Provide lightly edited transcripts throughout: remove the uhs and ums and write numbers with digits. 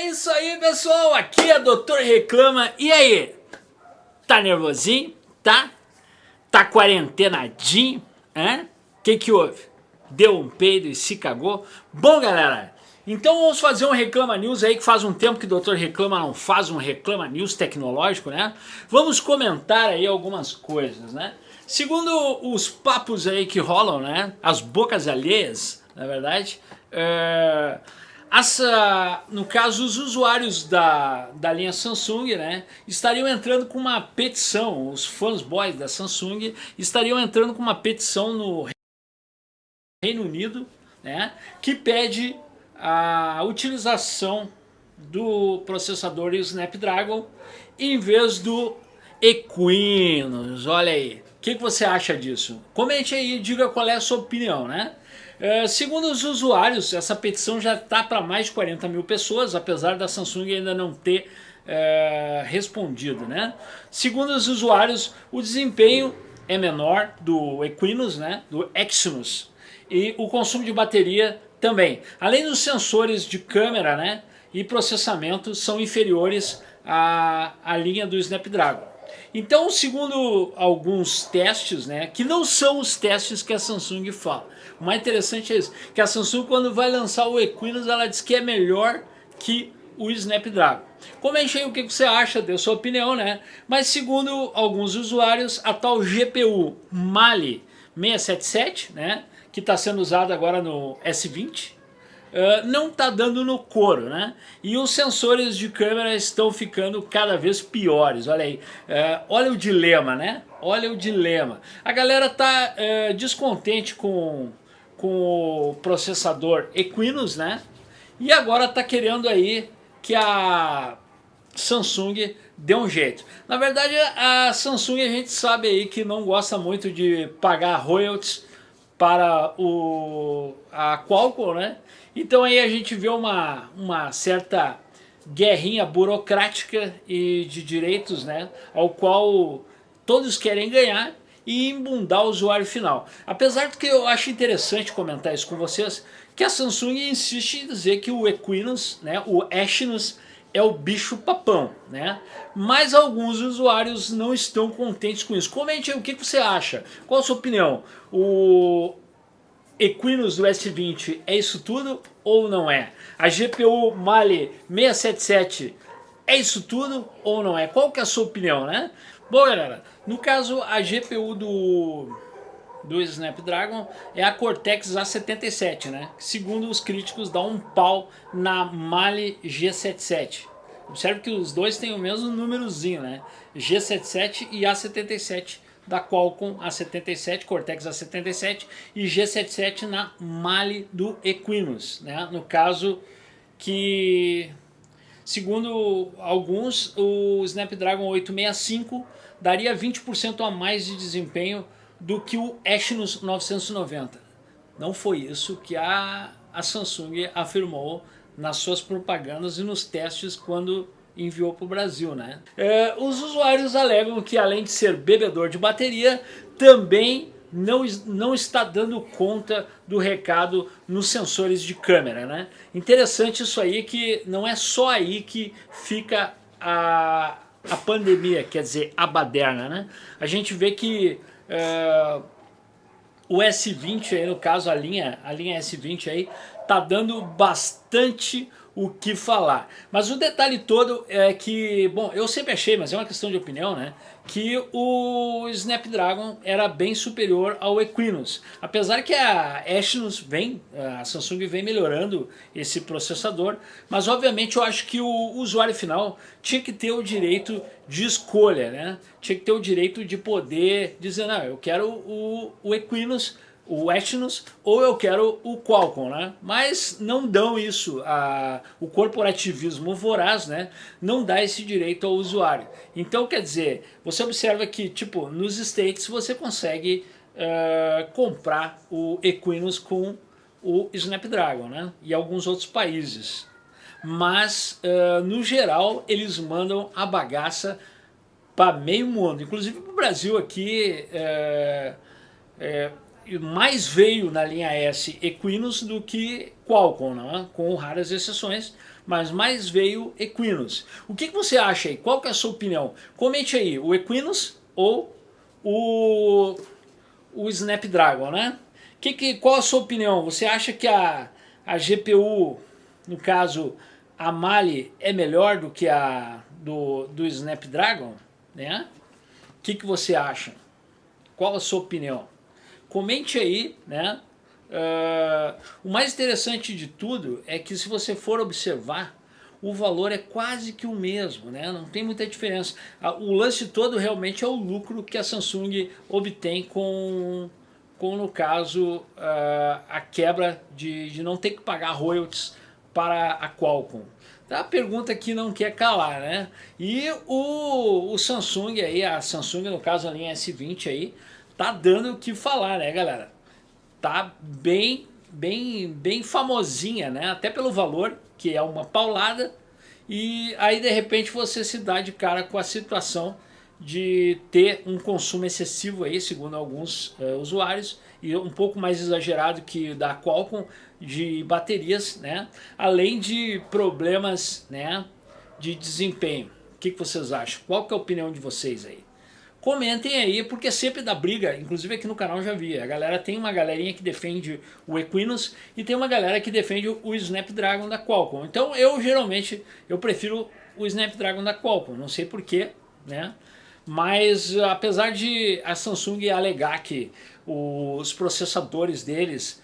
É isso aí, pessoal, aqui é Doutor Reclama. E aí, tá nervosinho? Tá quarentenadinho? Que houve? Deu um peido e se cagou? Bom, galera, então vamos fazer um Reclama News aí, que faz um tempo que o Doutor Reclama não faz um Reclama News tecnológico, né? Vamos comentar aí algumas coisas, né? Segundo os papos aí que rolam, né? As bocas alheias, na verdade, no caso, os usuários da linha Samsung, né, estariam entrando com uma petição, os fanboys da Samsung estariam entrando com uma petição no Reino Unido, né, que pede a utilização do processador Snapdragon em vez do Equinox. Olha aí, o que você acha disso? Comente aí e diga qual é a sua opinião, né? Segundo os usuários, essa petição já está para mais de 40 mil pessoas, apesar da Samsung ainda não ter respondido, né? Segundo os usuários, o desempenho é menor do Equinox, né? Do Exynos, e o consumo de bateria também. Além dos sensores de câmera, né, e processamento são inferiores à linha do Snapdragon. Então, segundo alguns testes, né, que não são os testes que a Samsung fala. O mais interessante é isso, que a Samsung, quando vai lançar o Equinox, ela diz que é melhor que o Snapdragon. Comente aí o que você acha, dê sua opinião, né? Mas segundo alguns usuários, a tal GPU Mali 677, né, que está sendo usada agora no S20, não está dando no couro, né? E os sensores de câmera estão ficando cada vez piores. Olha aí, olha o dilema, né? Olha o dilema. A galera tá descontente com o processador Equinox, né? E agora tá querendo aí que a Samsung dê um jeito. Na verdade, a Samsung, a gente sabe aí que não gosta muito de pagar royalties para a Qualcomm, né? Então aí a gente vê uma certa guerrinha burocrática e de direitos, né? Ao qual todos querem ganhar e embundar o usuário final. Apesar de que eu acho interessante comentar isso com vocês, que a Samsung insiste em dizer que o Equinox, né, o Exynos, é o bicho papão, né? Mas alguns usuários não estão contentes com isso. Comente aí o que você acha. Qual a sua opinião? O Equinox do S20 é isso tudo ou não é? A GPU Mali 677 é isso tudo ou não é? Qual que é a sua opinião, né? Bom, galera, no caso a GPU do Snapdragon é a Cortex A77, né? Segundo os críticos, dá um pau na Mali G77. Observe que os dois têm o mesmo númerozinho, né? G77 e A77 da Qualcomm A77, Cortex A77 e G77 na Mali do Equinox, né? No caso que, segundo alguns, o Snapdragon 865 daria 20% a mais de desempenho do que o Exynos 990. Não foi isso que a Samsung afirmou nas suas propagandas e nos testes quando enviou para o Brasil, né? Os usuários alegam que, além de ser bebedor de bateria, também não está dando conta do recado nos sensores de câmera, né? Interessante isso aí, que não é só aí que fica a pandemia, quer dizer, a baderna, né? A gente vê que o S20 aí, no caso a linha S20 aí, tá dando bastante o que falar. Mas o detalhe todo é que, bom, eu sempre achei, mas é uma questão de opinião, né, que o Snapdragon era bem superior ao Equinox. Apesar que a Samsung vem melhorando esse processador, mas obviamente eu acho que o usuário final tinha que ter o direito de escolha, né? Tinha que ter o direito de poder dizer, não, eu quero o Equinox, o Exynos, ou eu quero o Qualcomm, né? Mas não dão isso, o corporativismo voraz, né, não dá esse direito ao usuário. Então, quer dizer, você observa que, tipo, nos States você consegue comprar o Equinox com o Snapdragon, né, e alguns outros países. Mas, no geral, eles mandam a bagaça para meio mundo, inclusive para o Brasil aqui. mais veio na linha S Equinox do que Qualcomm, não é? Com raras exceções, mas mais veio Equinox. O que você acha aí? Qual que é a sua opinião? Comente aí, o Equinox ou o, o Snapdragon, né? Qual a sua opinião? Você acha que a GPU, no caso a Mali, é melhor do que a do Snapdragon? Né? O que você acha? Qual a sua opinião? Comente aí, né? O mais interessante de tudo é que se você for observar, o valor é quase que o mesmo, né? Não tem muita diferença. O lance todo realmente é o lucro que a Samsung obtém com no caso, a quebra de não ter que pagar royalties para a Qualcomm. Então, a pergunta que não quer calar, né? E o Samsung aí, a Samsung no caso a linha S20 aí, tá dando o que falar, né, galera? Tá bem famosinha, né? Até pelo valor, que é uma paulada, e aí de repente você se dá de cara com a situação de ter um consumo excessivo aí, segundo alguns usuários, e um pouco mais exagerado que da Qualcomm, de baterias, né? Além de problemas, né, de desempenho. O que vocês acham? Qual que é a opinião de vocês aí? Comentem aí, porque sempre dá briga, inclusive aqui no canal já vi, a galera tem uma galerinha que defende o Equinox e tem uma galera que defende o Snapdragon da Qualcomm. Então eu geralmente, eu prefiro o Snapdragon da Qualcomm, não sei porquê, né? Mas apesar de a Samsung alegar que os processadores deles,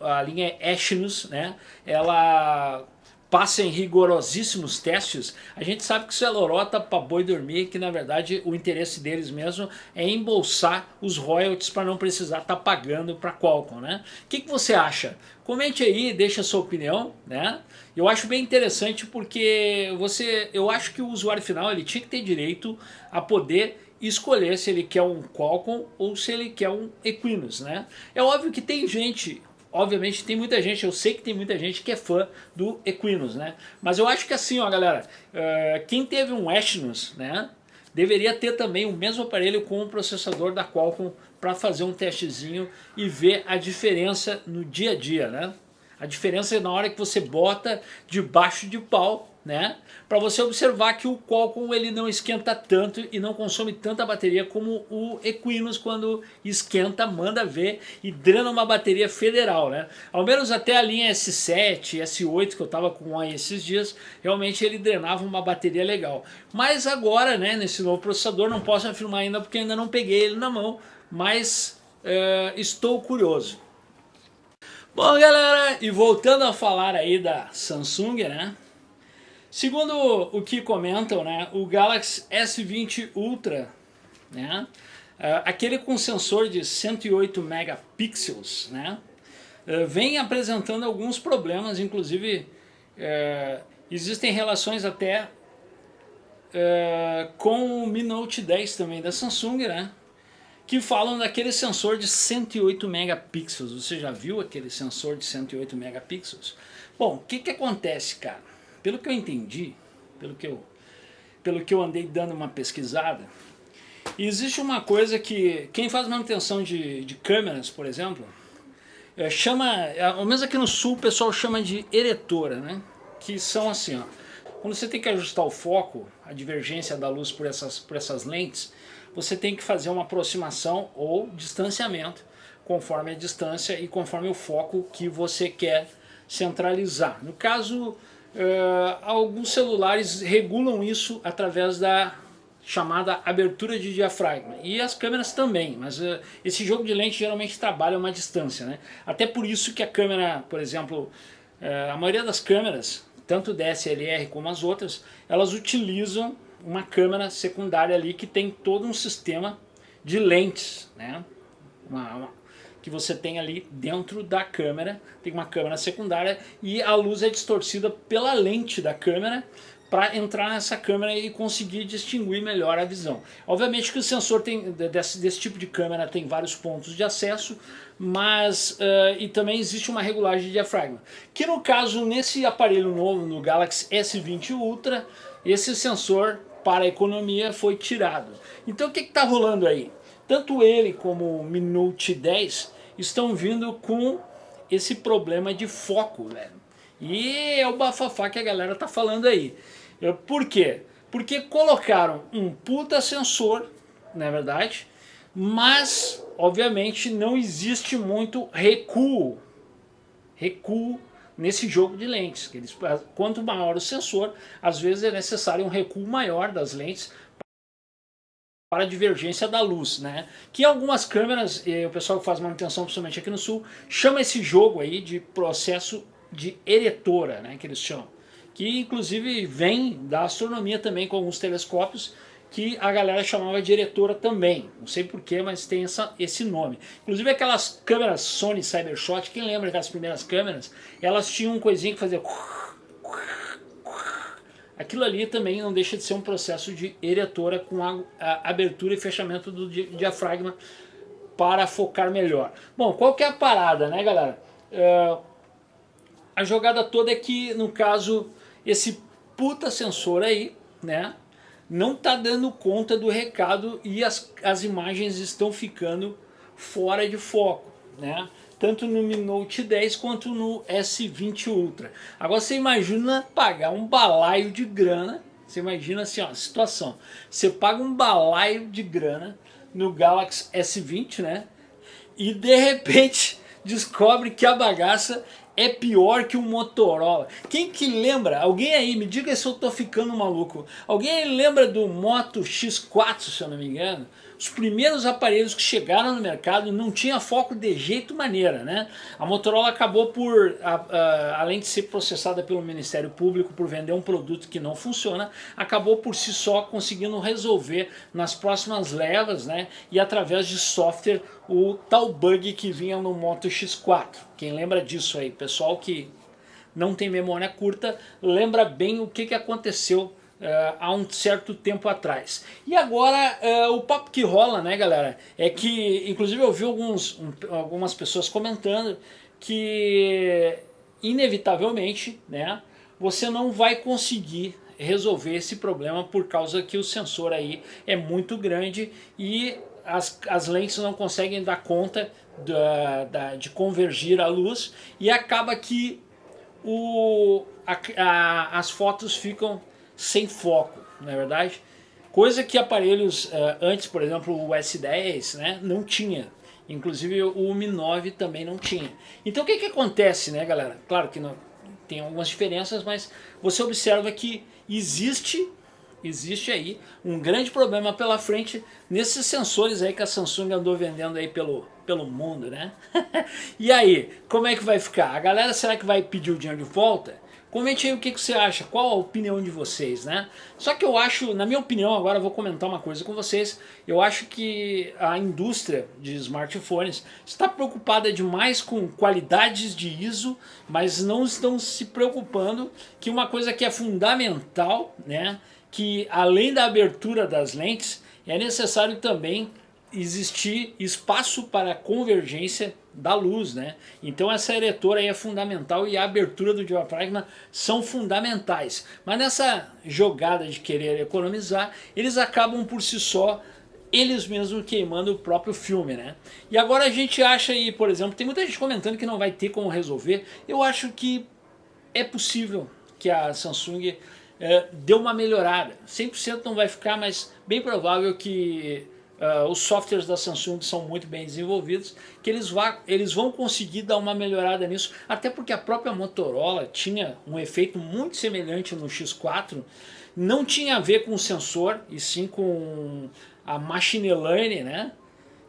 a linha Exynos, né, ela passa em rigorosíssimos testes, a gente sabe que isso é lorota para boi dormir, que na verdade o interesse deles mesmo é embolsar os royalties para não precisar estar pagando para a Qualcomm, né? O que você acha? Comente aí, deixa a sua opinião, né? Eu acho bem interessante porque eu acho que o usuário final ele tinha que ter direito a poder escolher se ele quer um Qualcomm ou se ele quer um Equinox, né? É óbvio que tem gente, obviamente tem muita gente, eu sei que tem muita gente que é fã do Equinox, né? Mas eu acho que assim, ó galera, quem teve um Exynos, né, deveria ter também o mesmo aparelho com o processador da Qualcomm para fazer um testezinho e ver a diferença no dia a dia, né? A diferença é na hora que você bota debaixo de pau, né? Para você observar que o Qualcomm ele não esquenta tanto e não consome tanta bateria como o Equinox quando esquenta, manda ver e drena uma bateria federal, né? Ao menos até a linha S7, S8 que eu tava com aí esses dias, realmente ele drenava uma bateria legal. Mas agora, né, nesse novo processador, não posso afirmar ainda porque ainda não peguei ele na mão, mas estou curioso. Bom galera, e voltando a falar aí da Samsung, né? Segundo o que comentam, né, o Galaxy S20 Ultra, né, aquele com sensor de 108 megapixels, né, vem apresentando alguns problemas, inclusive existem relações até com o Mi Note 10 também da Samsung, né, que falam daquele sensor de 108 megapixels. Você já viu aquele sensor de 108 megapixels? Bom, o que acontece, cara? Pelo que eu entendi, pelo que eu andei dando uma pesquisada, existe uma coisa que quem faz manutenção de câmeras, por exemplo, ao menos aqui no sul o pessoal chama de eretora, né? Que são assim, ó, quando você tem que ajustar o foco, a divergência da luz por essas lentes, você tem que fazer uma aproximação ou distanciamento, conforme a distância e conforme o foco que você quer centralizar. No caso, alguns celulares regulam isso através da chamada abertura de diafragma, e as câmeras também, mas esse jogo de lente geralmente trabalha a uma distância, né? Até por isso que a câmera, por exemplo, a maioria das câmeras, tanto DSLR como as outras, elas utilizam uma câmera secundária ali que tem todo um sistema de lentes, né? Que você tem ali dentro da câmera, tem uma câmera secundária e a luz é distorcida pela lente da câmera para entrar nessa câmera e conseguir distinguir melhor a visão. Obviamente que o sensor desse tipo de câmera tem vários pontos de acesso, mas e também existe uma regulagem de diafragma, que no caso nesse aparelho novo, no Galaxy S20 Ultra, esse sensor para a economia foi tirado. Então o que está rolando aí? tanto ele como o Mi Note 10 estão vindo com esse problema de foco, velho. E é o bafafá que a galera tá falando aí. Por quê? Porque colocaram um puta sensor, na verdade, mas obviamente não existe muito recuo nesse jogo de lentes. Quanto maior o sensor, às vezes é necessário um recuo maior das lentes para a divergência da luz, né? Que algumas câmeras, o pessoal que faz manutenção, principalmente aqui no sul, chama esse jogo aí de processo de eretora, né? Que eles chamam. Que inclusive vem da astronomia também com alguns telescópios que a galera chamava de eretora também. Não sei porquê, mas tem esse nome. Inclusive aquelas câmeras Sony Cybershot, quem lembra das primeiras câmeras, elas tinham um coisinha que fazia... Aquilo ali também não deixa de ser um processo de eretora com a abertura e fechamento do diafragma para focar melhor. Bom, qual que é a parada, né, galera? A jogada toda é que, no caso, esse puta sensor aí, né, não tá dando conta do recado e as imagens estão ficando fora de foco, né? Tanto no Mi Note 10 quanto no S20 Ultra. Agora você imagina pagar um balaio de grana, você imagina assim, ó, a situação. Você paga um balaio de grana no Galaxy S20, né? E de repente descobre que a bagaça é pior que o Motorola. Quem que lembra? Alguém aí, me diga se eu tô ficando maluco. Alguém aí lembra do Moto X4, se eu não me engano? Os primeiros aparelhos que chegaram no mercado não tinha foco de jeito maneira, né? A Motorola acabou por, além de ser processada pelo Ministério Público por vender um produto que não funciona, acabou por si só conseguindo resolver nas próximas levas, né? E através de software o tal bug que vinha no Moto X4. Quem lembra disso aí? Pessoal que não tem memória curta, lembra bem o que aconteceu há um certo tempo atrás. E agora o papo que rola, né, galera, é que, inclusive eu vi algumas pessoas comentando que inevitavelmente, né, você não vai conseguir resolver esse problema por causa que o sensor aí é muito grande e as lentes não conseguem dar conta de convergir a luz e acaba que as fotos ficam sem foco, não é verdade? Coisa que aparelhos antes, por exemplo, o S10, né, não tinha. Inclusive o Mi 9 também não tinha. Então o que acontece, né, galera? Claro que não, tem algumas diferenças, mas você observa que existe aí um grande problema pela frente nesses sensores aí que a Samsung andou vendendo aí pelo mundo, né? E aí, como é que vai ficar? A galera será que vai pedir o dinheiro de volta? Comente aí o que você acha, qual a opinião de vocês, né? Só que eu acho, na minha opinião, agora eu vou comentar uma coisa com vocês, eu acho que a indústria de smartphones está preocupada demais com qualidades de ISO, mas não estão se preocupando que uma coisa que é fundamental, né? Que além da abertura das lentes, é necessário também existir espaço para a convergência da luz, né? Então essa eretora aí é fundamental e a abertura do diafragma são fundamentais. Mas nessa jogada de querer economizar, eles acabam por si só eles mesmos queimando o próprio filme, né? E agora a gente acha aí, por exemplo, tem muita gente comentando que não vai ter como resolver. Eu acho que é possível que a Samsung dê uma melhorada. 100% não vai ficar, mas bem provável que os softwares da Samsung são muito bem desenvolvidos, que eles vão conseguir dar uma melhorada nisso, até porque a própria Motorola tinha um efeito muito semelhante no X4, não tinha a ver com o sensor, e sim com a machine learning, né?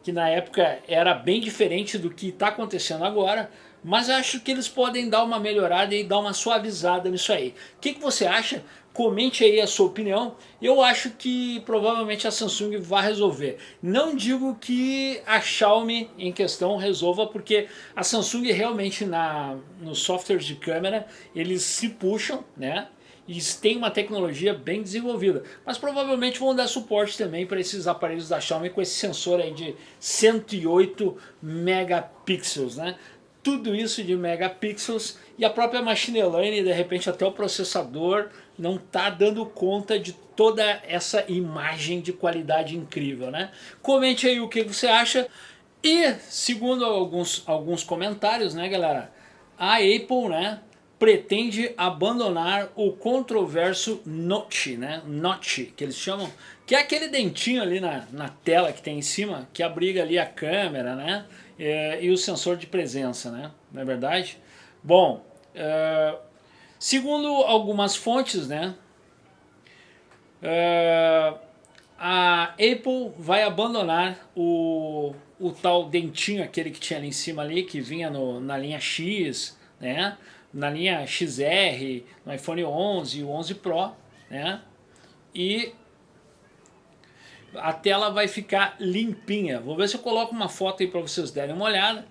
Que na época era bem diferente do que está acontecendo agora, mas acho que eles podem dar uma melhorada e dar uma suavizada nisso aí. O que você acha? Comente aí a sua opinião. Eu acho que provavelmente a Samsung vai resolver. Não digo que a Xiaomi em questão resolva, porque a Samsung realmente nos softwares de câmera eles se puxam, né? E tem uma tecnologia bem desenvolvida, mas provavelmente vão dar suporte também para esses aparelhos da Xiaomi com esse sensor aí de 108 megapixels, né? tudo isso de megapixels, e a própria machine learning, de repente até o processador, não está dando conta de toda essa imagem de qualidade incrível, né? Comente aí o que você acha. E segundo alguns comentários, né, galera, a Apple, né, pretende abandonar o controverso Notch, né, Notch, que eles chamam, que é aquele dentinho ali na tela que tem em cima, que abriga ali a câmera, né, e o sensor de presença, né, não é verdade? Bom, segundo algumas fontes, né, a Apple vai abandonar o tal dentinho, aquele que tinha ali em cima ali, que vinha na linha X, né, na linha XR, no iPhone 11 e o 11 Pro, né, e a tela vai ficar limpinha. Vou ver se eu coloco uma foto aí para vocês derem uma olhada.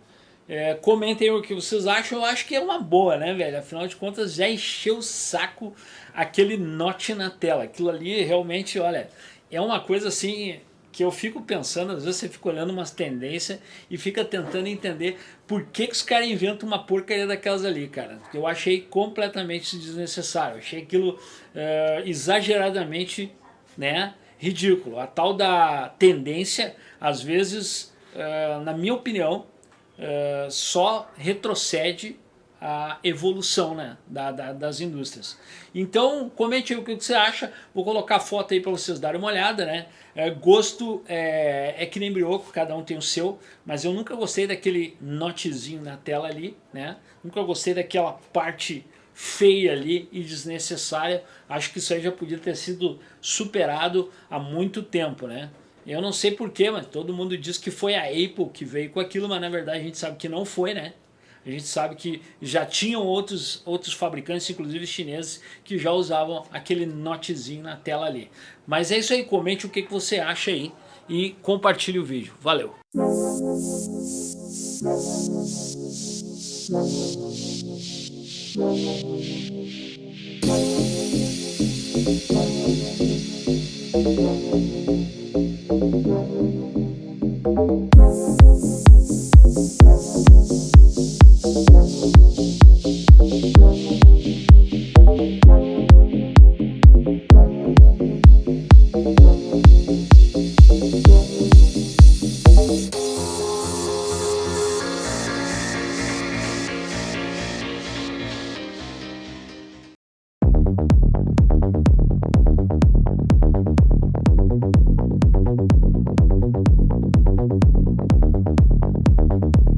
Comentem aí o que vocês acham. Eu acho que é uma boa, né, velho? Afinal de contas, já encheu o saco aquele notch na tela. Aquilo ali realmente, olha, é uma coisa assim que eu fico pensando. Às vezes você fica olhando umas tendências e fica tentando entender por que os caras inventam uma porcaria daquelas ali, cara. Eu achei completamente desnecessário. Eu achei aquilo exageradamente, né, ridículo. A tal da tendência, às vezes, na minha opinião, só retrocede a evolução, né, das indústrias. Então comente aí o que você acha. Vou colocar a foto aí para vocês darem uma olhada, né. Gosto é que nem brioco, cada um tem o seu, mas eu nunca gostei daquele notezinho na tela ali, né. Nunca gostei daquela parte feia ali e desnecessária. Acho que isso aí já podia ter sido superado há muito tempo, né. Eu não sei porquê, mas todo mundo diz que foi a Apple que veio com aquilo, mas na verdade a gente sabe que não foi, né? A gente sabe que já tinham outros fabricantes, inclusive chineses, que já usavam aquele notezinho na tela ali. Mas é isso aí, comente o que você acha aí e compartilhe o vídeo. Valeu!